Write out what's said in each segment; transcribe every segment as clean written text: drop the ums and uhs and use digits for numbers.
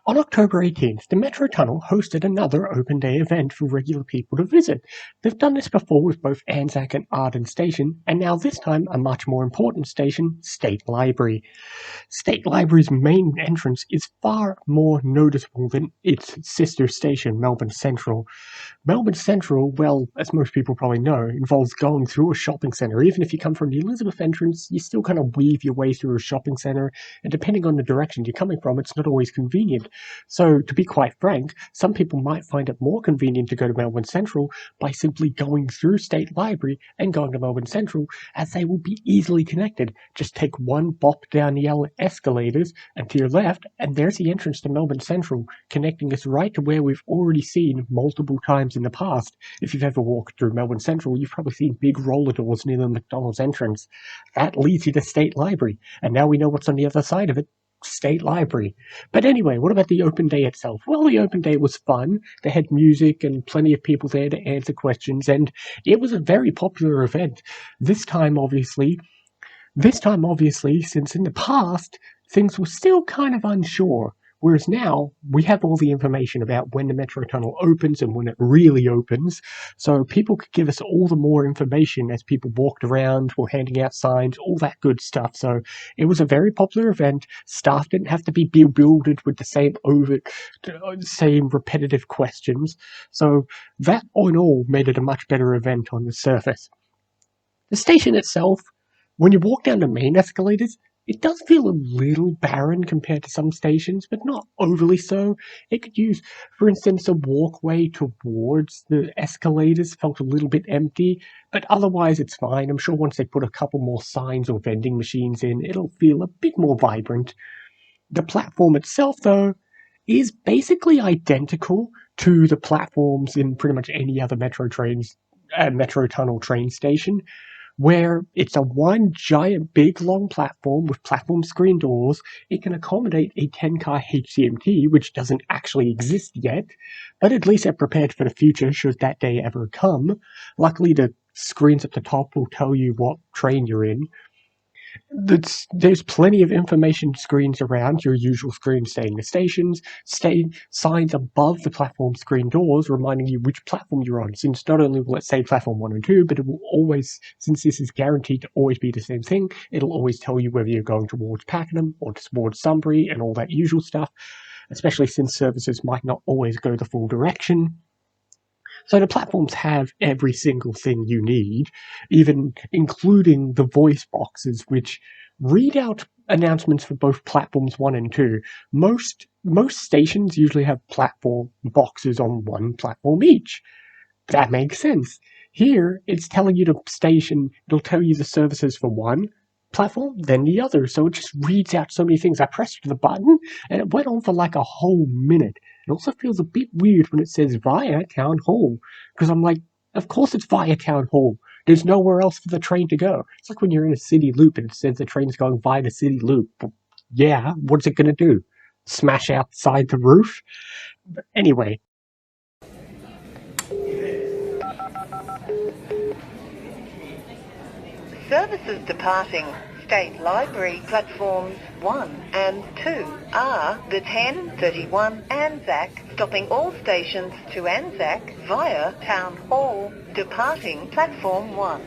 On October 18th, the Metro Tunnel hosted another open day event for regular people to visit. They've done this before with both Anzac and Arden Station, and now this time a much more important station, State Library. State Library's main entrance is far more noticeable than its sister station, Melbourne Central. Melbourne Central, well, as most people probably know, involves going through a shopping centre. Even if you come from the Elizabeth entrance, you still kind of weave your way through a shopping centre, and depending on the direction you're coming from, it's not always convenient. So, to be quite frank, some people might find it more convenient to go to Melbourne Central by simply going through State Library and going to Melbourne Central, as they will be easily connected. Just take one bop down the escalators and to your left, and there's the entrance to Melbourne Central, connecting us right to where we've already seen multiple times in the past. If you've ever walked through Melbourne Central, you've probably seen big roller doors near the McDonald's entrance. That leads you to State Library, and now we know what's on the other side of it. State Library. But anyway, what about the open day itself? Well, the open day was fun. They had music and plenty of people there to answer questions, and it was a very popular event. This time, obviously, since in the past, things were still kind of unsure. Whereas now, we have all the information about when the Metro Tunnel opens and when it really opens, so people could give us all the more information as people walked around, were handing out signs, all that good stuff. So it was a very popular event. Staff didn't have to be bewildered with same repetitive questions. So that, all in all, made it a much better event on the surface. The station itself, when you walk down the main escalators, it does feel a little barren compared to some stations, but not overly so. It could use, for instance, a walkway towards the escalators felt a little bit empty, but otherwise it's fine. I'm sure once they put a couple more signs or vending machines in, it'll feel a bit more vibrant. The platform itself, though, is basically identical to the platforms in pretty much any other Metro Tunnel train station, where it's a one giant big long platform with platform screen doors. It can accommodate a 10-car HCMT, which doesn't actually exist yet, but at least they're prepared for the future should that day ever come. Luckily, the screens at the top will tell you what train you're in. There's plenty of information screens around, your usual screens saying the stations, signs above the platform screen doors reminding you which platform you're on, since not only will it say platform 1 and 2, but it will always, since this is guaranteed to always be the same thing, it'll always tell you whether you're going towards Pakenham or towards Sunbury and all that usual stuff, especially since services might not always go the full direction. So the platforms have every single thing you need, even including the voice boxes, which read out announcements for both platforms 1 and 2. Most stations usually have platform boxes on one platform each. That makes sense. Here, it's telling you it'll tell you the services for one platform, then the other. So it just reads out so many things. I pressed the button, and it went on for like a whole minute. It also feels a bit weird when it says via Town Hall, because I'm like, of course it's via Town Hall. There's nowhere else for the train to go. It's like when you're in a city loop and it says the train's going via the city loop. But yeah, what's it going to do? Smash outside the roof? But anyway, Services departing State Library platforms 1 and 2 are the 10:31 Anzac, stopping all stations to Anzac via Town Hall, departing platform 1.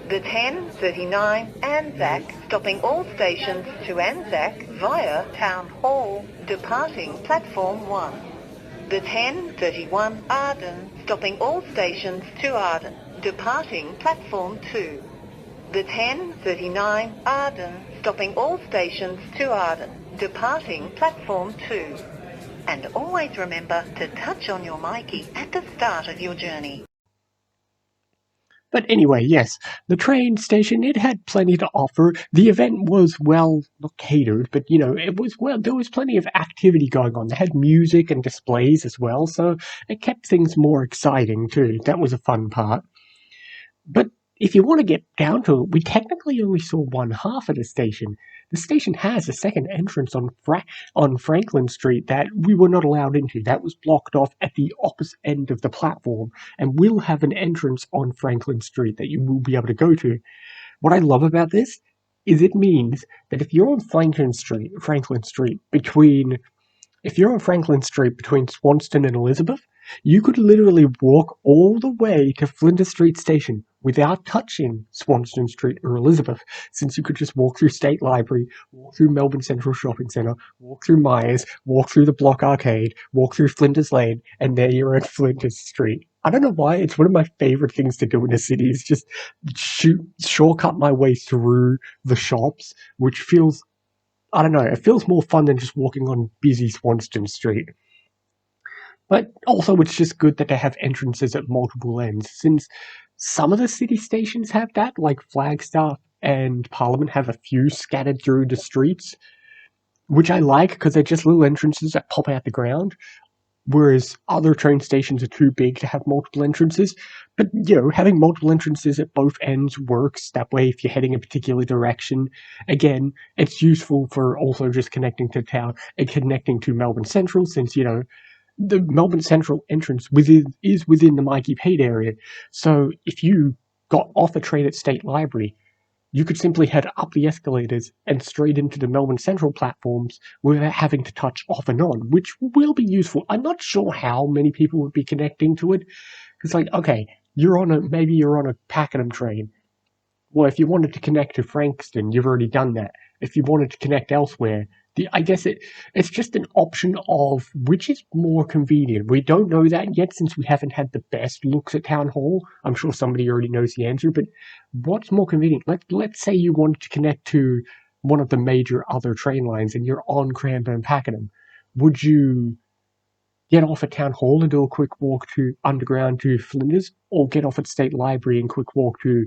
The 10:39 Anzac, stopping all stations to Anzac via Town Hall, departing platform 1. The 10:31 Arden, stopping all stations to Arden, departing platform 2. The 10:39 Arden, stopping all stations to Arden, departing platform 2. And always remember to touch on your Mikey at the start of your journey. But anyway, yes, the train station, it had plenty to offer. The event was well, not catered, but it was there was plenty of activity going on. They had music and displays as well, so it kept things more exciting too. That was a fun part. But if you want to get down to it, we technically only saw one half of the station. The station has a second entrance on Franklin Street that we were not allowed into. That was blocked off at the opposite end of the platform, and will have an entrance on Franklin Street that you will be able to go to. What I love about this is it means that if you're on Franklin Street between If you're on Franklin Street between Swanston and Elizabeth, you could literally walk all the way to Flinders Street Station without touching Swanston Street or Elizabeth, since you could just walk through State Library, walk through Melbourne Central Shopping Centre, walk through Myers, walk through the Block Arcade, walk through Flinders Lane, and there you're at Flinders Street. I don't know why, it's one of my favourite things to do in a city, is just shortcut my way through the shops, which feels, I don't know, it feels more fun than just walking on busy Swanston Street. But also, it's just good that they have entrances at multiple ends, since some of the city stations have that, like Flagstaff and Parliament have a few scattered through the streets, which I like because they're just little entrances that pop out the ground, whereas other train stations are too big to have multiple entrances. But, having multiple entrances at both ends works. That way, if you're heading a particular direction, again, it's useful for also just connecting to town and connecting to Melbourne Central, since, the Melbourne Central entrance is within the Mikey Pate area. So if you got off a train at State Library, you could simply head up the escalators and straight into the Melbourne Central platforms without having to touch off and on, which will be useful. I'm not sure how many people would be connecting to it. It's like, okay, maybe you're on a Pakenham train. Well, if you wanted to connect to Frankston, you've already done that. If you wanted to connect elsewhere, I guess it's just an option of which is more convenient. We don't know that yet, since we haven't had the best looks at Town Hall. I'm sure somebody already knows the answer, but what's more convenient? Let's say you wanted to connect to one of the major other train lines and you're on Cranbourne Pakenham. Would you get off at Town Hall and do a quick walk to Underground to Flinders, or get off at State Library and quick walk to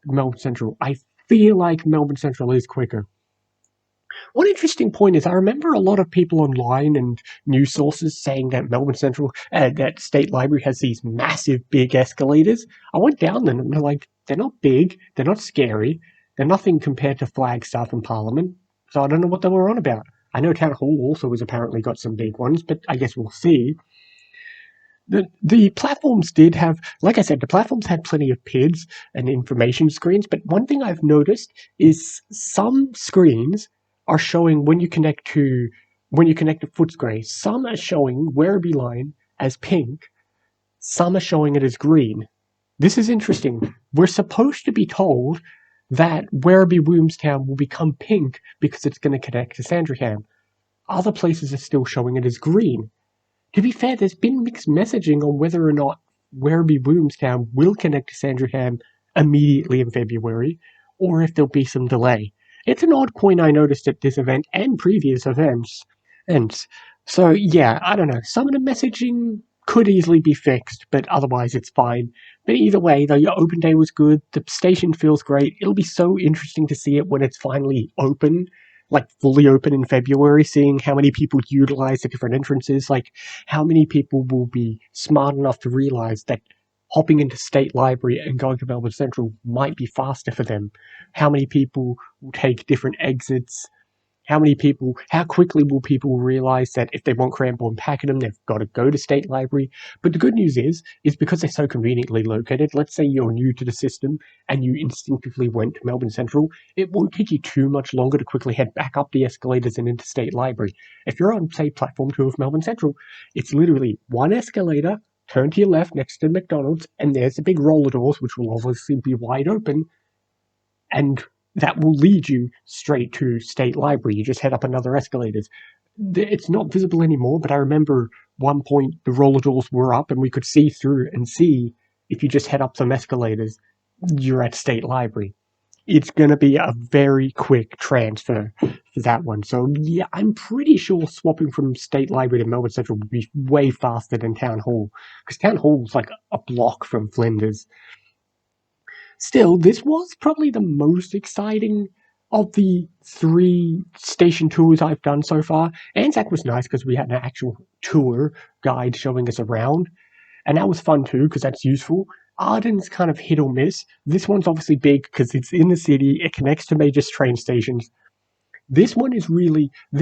Melbourne Central? I feel like Melbourne Central is quicker. One interesting point is I remember a lot of people online and news sources saying that Melbourne Central, that State Library has these massive big escalators. I went down them and they're like, they're not big, they're not scary, they're nothing compared to Flagstaff and Parliament, so I don't know what they were on about. I know Town Hall also has apparently got some big ones, but I guess we'll see. The platforms did have, like I said, the platforms had plenty of PIDs and information screens, but one thing I've noticed is some screens are showing when you connect to Footscray, some are showing Werribee Line as pink, some are showing it as green. This is interesting. We're supposed to be told that Werribee Williamstown will become pink because it's going to connect to Sandringham. Other places are still showing it as green. To be fair, there's been mixed messaging on whether or not Werribee Williamstown will connect to Sandringham immediately in February, or if there'll be some delay. It's an odd point I noticed at this event and previous events. And so, yeah, I don't know. Some of the messaging could easily be fixed, but otherwise it's fine. But either way, though, your open day was good. The station feels great. It'll be so interesting to see it when it's finally open, like fully open in February, seeing how many people utilize the different entrances, like how many people will be smart enough to realize that hopping into State Library and going to Melbourne Central might be faster for them. How many people will take different exits? How quickly will people realize that if they want Cranbourne Pakenham, they've got to go to State Library? But the good news is because they're so conveniently located, let's say you're new to the system and you instinctively went to Melbourne Central, it won't take you too much longer to quickly head back up the escalators and into State Library. If you're on, say, Platform 2 of Melbourne Central, it's literally one escalator, turn to your left next to McDonald's, and there's the big roller doors, which will obviously be wide open, and that will lead you straight to State Library. You just head up another escalators. It's not visible anymore, but I remember one point the roller doors were up and we could see through and see if you just head up some escalators, you're at State Library. It's going to be a very quick transfer for that one. So, yeah, I'm pretty sure swapping from State Library to Melbourne Central would be way faster than Town Hall, because Town Hall's like a block from Flinders. Still, this was probably the most exciting of the 3 station tours I've done so far. Anzac was nice because we had an actual tour guide showing us around, and that was fun too because that's useful. Arden's kind of hit or miss. This one's obviously big because it's in the city, it connects to major train stations. This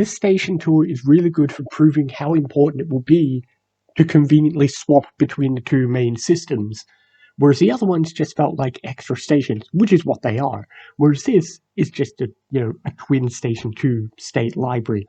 station tour is really good for proving how important it will be to conveniently swap between the 2 main systems. Whereas the other ones just felt like extra stations, which is what they are. Whereas this is just a twin station to State Library.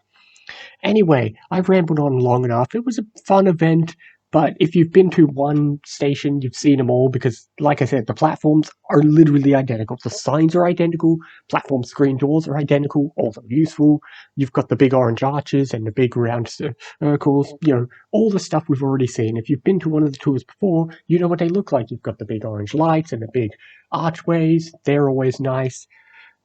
Anyway, I've rambled on long enough. It was a fun event, but if you've been to one station, you've seen them all because, like I said, the platforms are literally identical. The signs are identical, platform screen doors are identical, also useful. You've got the big orange arches and the big round circles, all the stuff we've already seen. If you've been to one of the tours before, you know what they look like. You've got the big orange lights and the big archways. They're always nice.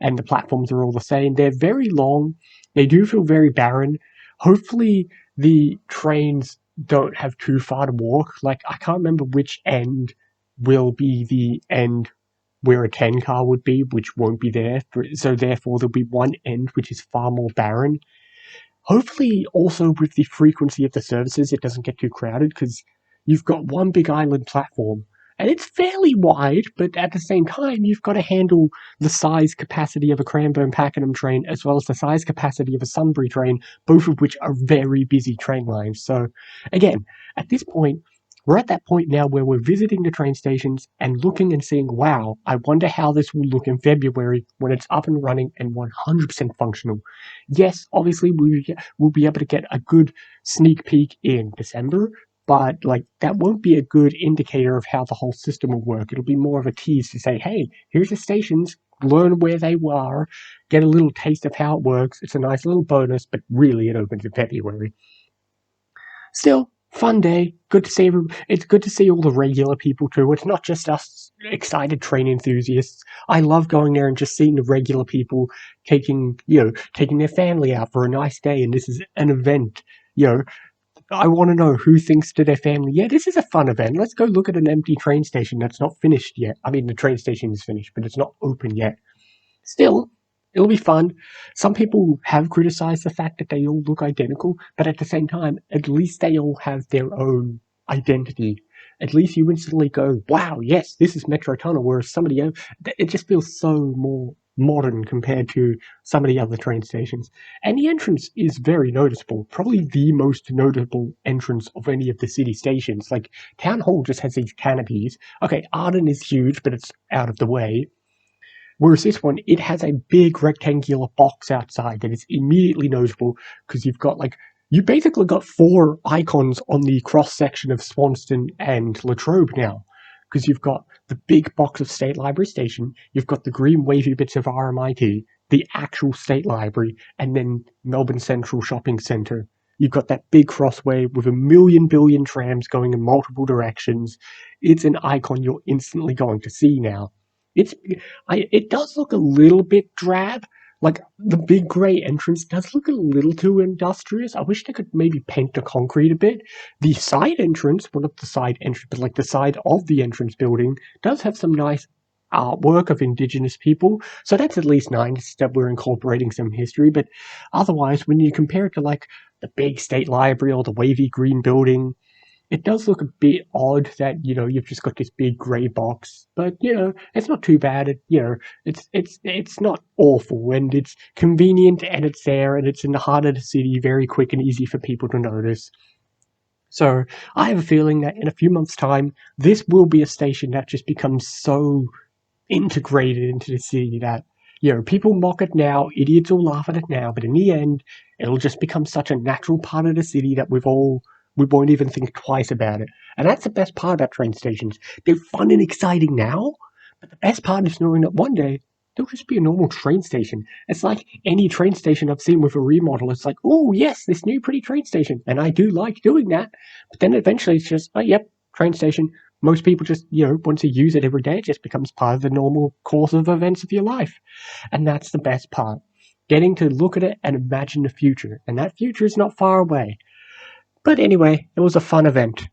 And the platforms are all the same. They're very long. They do feel very barren. Hopefully the trains don't have too far to walk. Like, I can't remember which end will be the end where a 10 car would be, which won't be there. So therefore there'll be one end which is far more barren. Hopefully also with the frequency of the services it doesn't get too crowded, because you've got one big island platform and it's fairly wide, but at the same time you've got to handle the size capacity of a Cranbourne-Pakenham train as well as the size capacity of a Sunbury train, both of which are very busy train lines. So again, at this point, we're at that point now where we're visiting the train stations and looking and seeing, wow, I wonder how this will look in February when it's up and running and 100% functional. Yes, obviously we'll be able to get a good sneak peek in December, but that won't be a good indicator of how the whole system will work. It'll be more of a tease to say, hey, here's the stations, learn where they are, get a little taste of how it works. It's a nice little bonus, but really it opens in February. Still, fun day. Good to see it's good to see all the regular people too. It's not just us excited train enthusiasts. I love going there and just seeing the regular people taking their family out for a nice day, and this is an event. I want to know who thinks to their family, yeah, this is a fun event. Let's go look at an empty train station that's not finished yet. I mean, the train station is finished, but it's not open yet. Still, it'll be fun. Some people have criticized the fact that they all look identical, but at the same time, at least they all have their own identity. At least you instantly go, wow, yes, this is Metro Tunnel, whereas somebody else, it just feels so more modern compared to some of the other train stations. And the entrance is very noticeable, probably the most notable entrance of any of the city stations. Like, Town Hall just has these canopies. Okay, Arden is huge, but it's out of the way. Whereas this one, it has a big rectangular box outside that is immediately noticeable because you basically got 4 icons on the cross section of Swanston and Latrobe now. Because you've got the big box of State Library Station, you've got the green wavy bits of RMIT, the actual State Library, and then Melbourne Central Shopping Centre. You've got that big crossway with a million billion trams going in multiple directions. It's an icon you're instantly going to see now. It does look a little bit drab. Like, the big grey entrance does look a little too industrious. I wish they could maybe paint the concrete a bit. The side entrance, well, not the side entrance, but the side of the entrance building, does have some nice artwork of Indigenous people. So that's at least nice that we're incorporating some history. But otherwise, when you compare it to the big State Library or the wavy green building, it does look a bit odd that, you've just got this big grey box, but, it's not too bad. It's not awful, and it's convenient, and it's there, and it's in the heart of the city, very quick and easy for people to notice. So I have a feeling that in a few months' time, this will be a station that just becomes so integrated into the city that, people mock it now, idiots will laugh at it now, but in the end, it'll just become such a natural part of the city that we won't even think twice about it. And that's the best part about train stations. They're fun and exciting now, but the best part is knowing that one day they'll just be a normal train station. It's like any train station I've seen with a remodel. It's like, oh yes, this new pretty train station. And I do like doing that. But then eventually it's just, oh yep, train station. Most people just, once you use it every day, it just becomes part of the normal course of events of your life. And that's the best part. Getting to look at it and imagine the future. And that future is not far away. But anyway, it was a fun event.